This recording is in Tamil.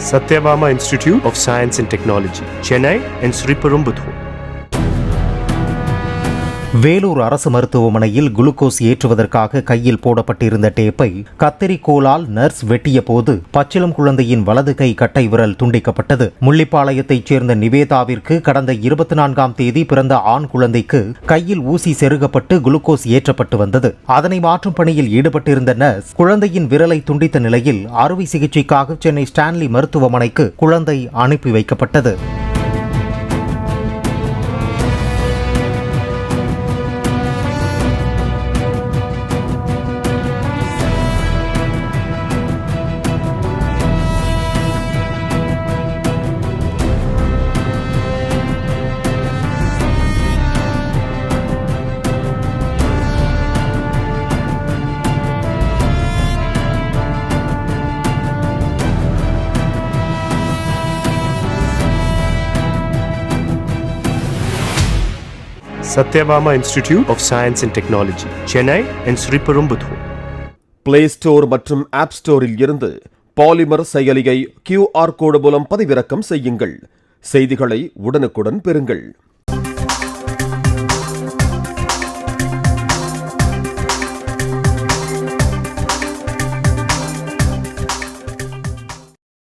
Satyabama Institute of Science and Technology, Chennai and Sriperumbudur. Vellore அரசு மருத்துவமனையில் குளுக்கோஸ் ஏற்றுவதற்காக கையில் போடப்பட்டிருந்த டேப்பை கத்தரிக்கோலால் நர்ஸ் வெட்டிய போது பச்சிளம் குழந்தையின் வலது கை கட்டை விரல் துண்டிக்கப்பட்டது. முள்ளிப்பாளையத்தைச் சேர்ந்த நிவேதாவிற்கு கடந்த 24ஆம் தேதி பிறந்த ஆண் குழந்தைக்கு கையில் ஊசி செருகப்பட்டு குளுக்கோஸ் ஏற்றப்பட்டு வந்தது. அதனை மாற்றும் பணியில் ஈடுபட்டிருந்த நர்ஸ் குழந்தையின் விரலை துண்டித்த நிலையில் அறுவை சிகிச்சைக்காக சென்னை ஸ்டான்லி மருத்துவமனைக்கு குழந்தை அனுப்பி வைக்கப்பட்டது. Satyabama Institute of Science and Technology, Chennai and Sriperumbudur. Play Store மற்றும் App Storeல் இருந்து பாலிமர் செயலியை QR கோடு மூலம் பதிவிறக்கம் செய்யுங்கள். செய்திகளை உடனுக்குடன் பெறுங்கள்.